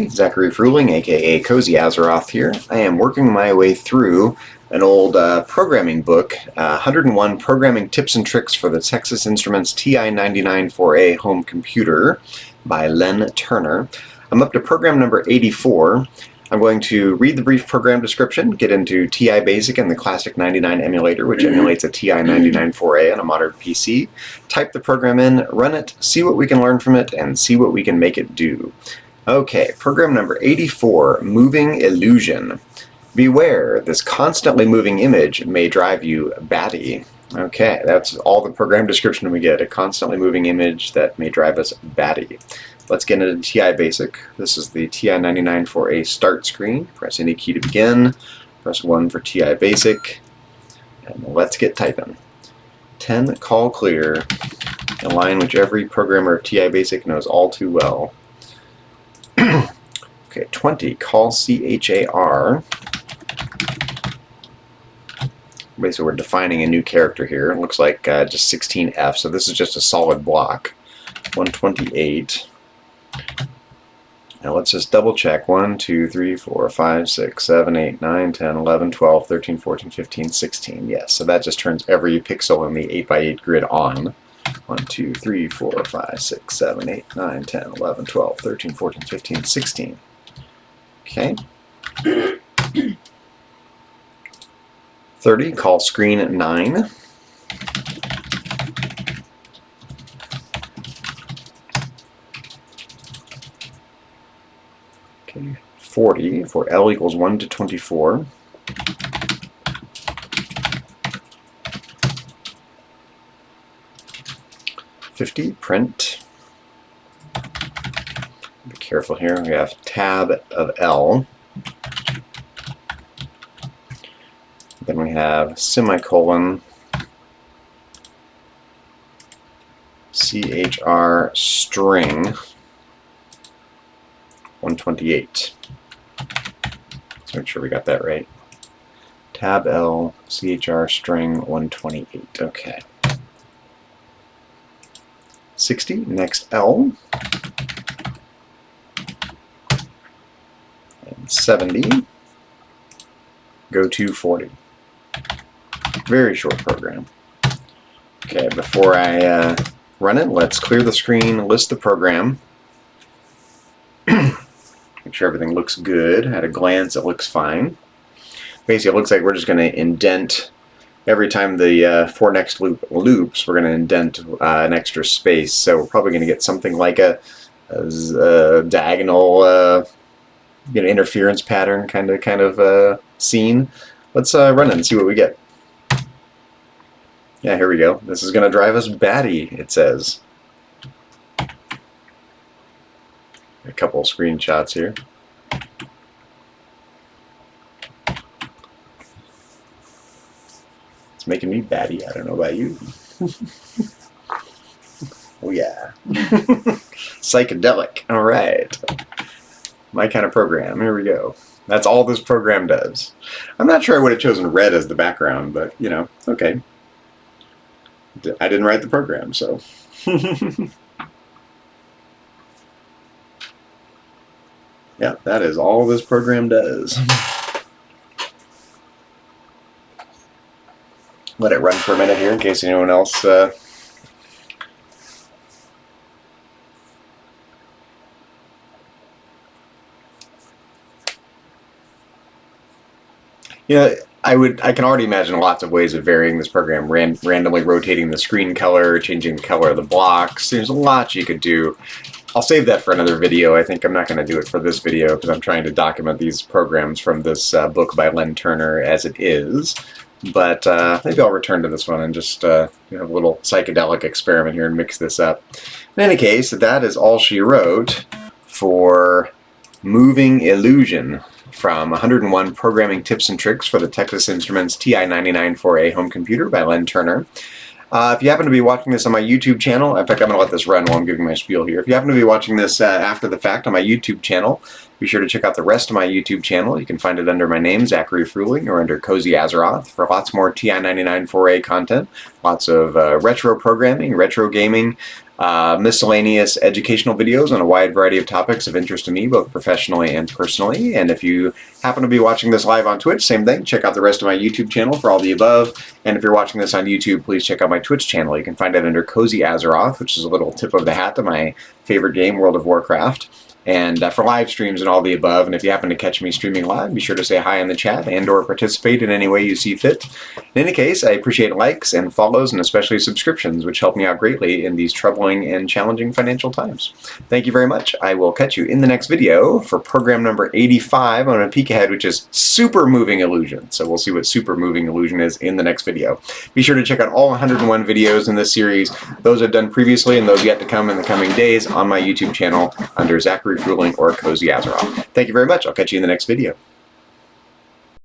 Zachary Fruhling, aka CozyAzeroth here. I am working my way through an old programming book, 101 Programming Tips and Tricks for the Texas Instruments TI-99 4A Home Computer by Len Turner. I'm up to program number 84. I'm going to read the brief program description, get into TI Basic and the Classic 99 emulator, which emulates a TI-99 4A on a modern PC, type the program in, run it, see what we can learn from it, and see what we can make it do. Okay, program number 84, Moving Illusion. Beware, this constantly moving image may drive you batty. Okay, that's all the program description we get, a constantly moving image that may drive us batty. Let's get into TI Basic. This is the TI-99 4A start screen. Press any key to begin, press 1 for TI Basic, and let's get typing. 10, call clear, a line which every programmer of TI Basic knows all too well. Okay, 20, call CHAR. Basically, we're defining a new character here. It looks like just 16F, so this is just a solid block. 128. Now let's just double check. 1, 2, 3, 4, 5, 6, 7, 8, 9, 10, 11, 12, 13, 14, 15, 16. Yes, so that just turns every pixel in the 8x8 grid on. 1, 2, 3, 4, 5, 6, 7, 8, 9, 10, 11, 12, 13, 14, 15, 16. Okay. 30, call screen 9. Okay. 40, for L equals 1 to 24. 50, print. Be careful here. We have tab of L. Then we have semicolon CHR string 128. Let's make sure we got that right. Tab L CHR string 128. Okay. 60, next L, and 70, go to 40. Very short program. Okay, before I run it, let's clear the screen, list the program, make sure everything looks good. At a glance, it looks fine. Basically, it looks like we're just going to indent. Every time the for next loop loops, we're going to indent an extra space. So we're probably going to get something like a diagonal interference pattern kind of scene. Let's run it and see what we get. Yeah, here we go. This is going to drive us batty, it says. A couple screenshots here. Making me batty. I don't know about you. Oh yeah. Psychedelic. All right. My kind of program. Here we go. That's all this program does. I'm not sure I would have chosen red as the background, but you know, okay. I didn't write the program, so. Yeah, that is all this program does. Let it run for a minute here in case anyone else I can already imagine lots of ways of varying this program, randomly rotating the screen color, changing the color of the blocks. There's a lot you could do. I'll save that for another video. I think I'm not going to do it for this video because I'm trying to document these programs from this book by Len Turner as it is. But maybe I'll return to this one and just have a little psychedelic experiment here and mix this up. In any case, that is all she wrote for Moving Illusion from 101 Programming Tips and Tricks for the Texas Instruments TI-99 4A Home Computer by Len Turner. If you happen to be watching this on my YouTube channel, in fact, I'm going to let this run while I'm giving my spiel here. If you happen to be watching this after the fact on my YouTube channel, be sure to check out the rest of my YouTube channel. You can find it under my name, Zachary Fruhling, or under CozyAzeroth for lots more TI-99 4A content, lots of retro programming, retro gaming, miscellaneous educational videos on a wide variety of topics of interest to me, both professionally and personally. And if you happen to be watching this live on Twitch, same thing. Check out the rest of my YouTube channel for all the above. And if you're watching this on YouTube, please check out my Twitch channel. You can find it under CozyAzeroth, which is a little tip of the hat to my favorite game, World of Warcraft. And for live streams and all the above, and if you happen to catch me streaming live, be sure to say hi in the chat and or participate in any way you see fit. In any case, I appreciate likes and follows and especially subscriptions, which help me out greatly in these troubling and challenging financial times. Thank you very much. I will catch you in the next video for program number 85. I'm going to peek ahead, which is super moving illusion. So we'll see what super moving illusion is in the next video. Be sure to check out all 101 videos in this series, those I've done previously and those yet to come in the coming days on my YouTube channel under Zachary, Fruhling, or CozyAzeroth. Thank you very much. I'll catch you in the next video.